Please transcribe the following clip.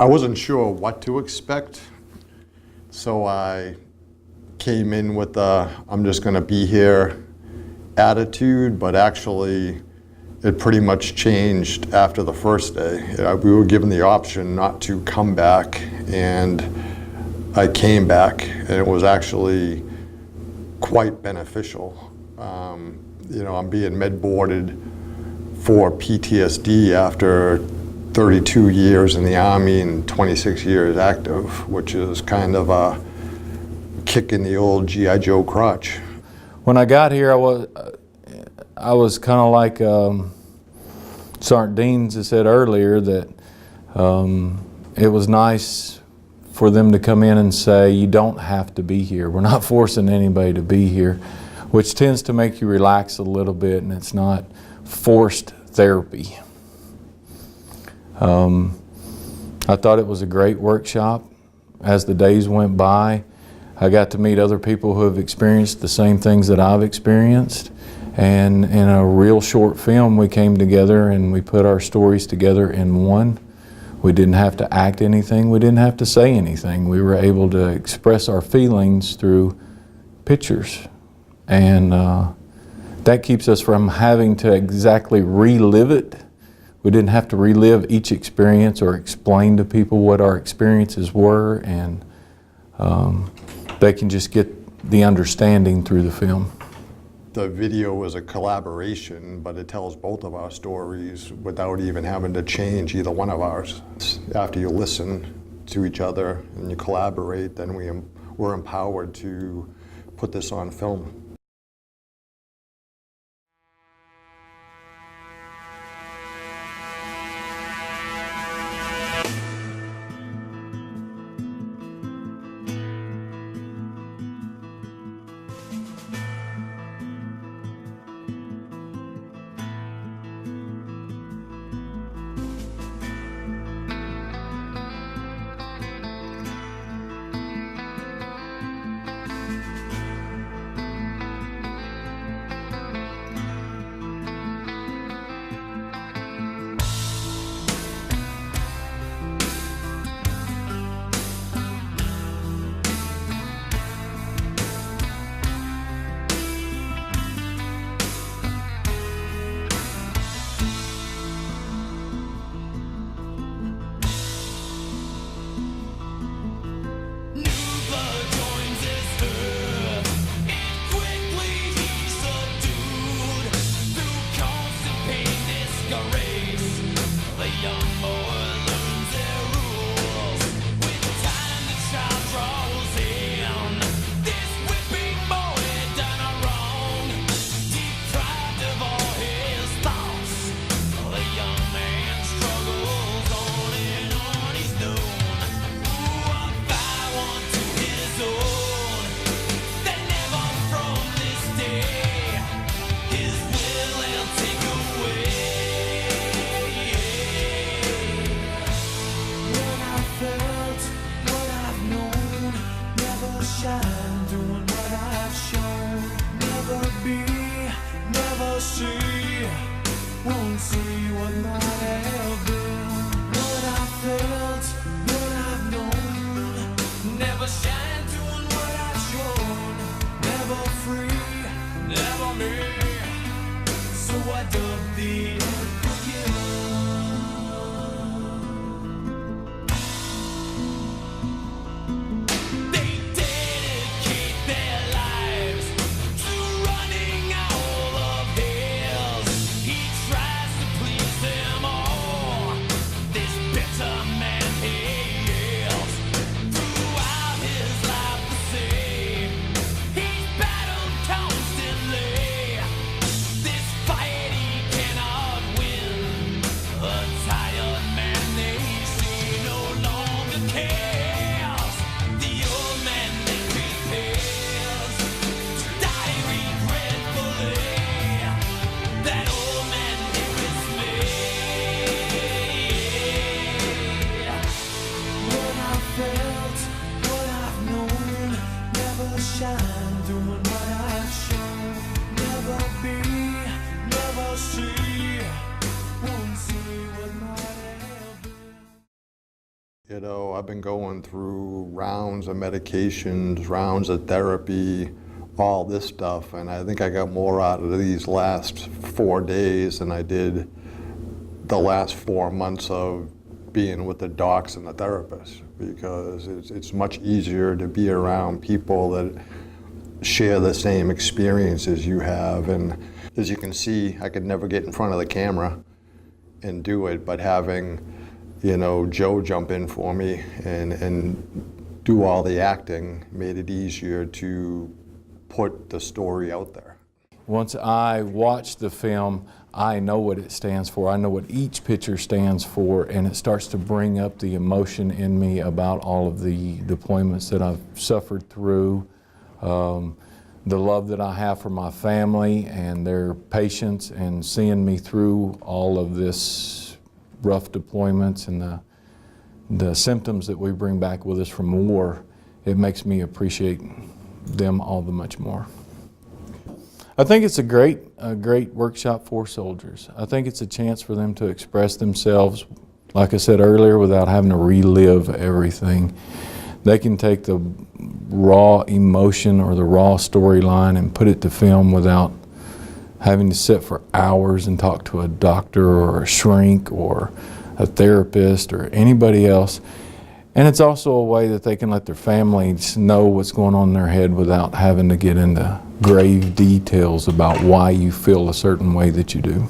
I wasn't sure what to expect, so I came in with the I'm just going to be here attitude, but actually it pretty much changed after the first day. We were given the option not to come back, and I came back, and it was actually quite beneficial. You know, I'm being med boarded for PTSD after 32 years in the Army and 26 years active, which is kind of a kick in the old G.I. Joe crotch. When I got here, I was kind of like Sergeant Deans said earlier, that it was nice for them to come in and say, you don't have to be here. We're not forcing anybody to be here, which tends to make you relax a little bit, and it's not forced therapy. I thought it was a great workshop. As the days went by, I got to meet other people who have experienced the same things that I've experienced. And in a real short film, we came together and we put our stories together in one. We didn't have to act anything. We didn't have to say anything. We were able to express our feelings through pictures. And that keeps us from having to exactly relive it. We didn't have to relive each experience or explain to people what our experiences were, and they can just get the understanding through the film. The video is a collaboration, but it tells both of our stories without even having to change either one of ours. After you listen to each other and you collaborate, then we're empowered to put this on film. I've been going through rounds of medications, rounds of therapy, all this stuff, and I think I got more out of these last 4 days than I did the last 4 months of being with the docs and the therapists, because it's much easier to be around people that share the same experiences you have. And as you can see, I could never get in front of the camera and do it, but having, you know, Joe jump in for me and do all the acting made it easier to put the story out there. Once I watch the film, I know what it stands for. I know what each picture stands for, and it starts to bring up the emotion in me about all of the deployments that I've suffered through, the love that I have for my family and their patience, and seeing me through all of this rough deployments and the symptoms that we bring back with us from war. It makes me appreciate them all the much more. I think it's a great workshop for soldiers. I think it's a chance for them to express themselves, like I said earlier, without having to relive everything. They can take the raw emotion or the raw storyline and put it to film without having to sit for hours and talk to a doctor or a shrink or a therapist or anybody else. And it's also a way that they can let their families know what's going on in their head without having to get into grave details about why you feel a certain way that you do.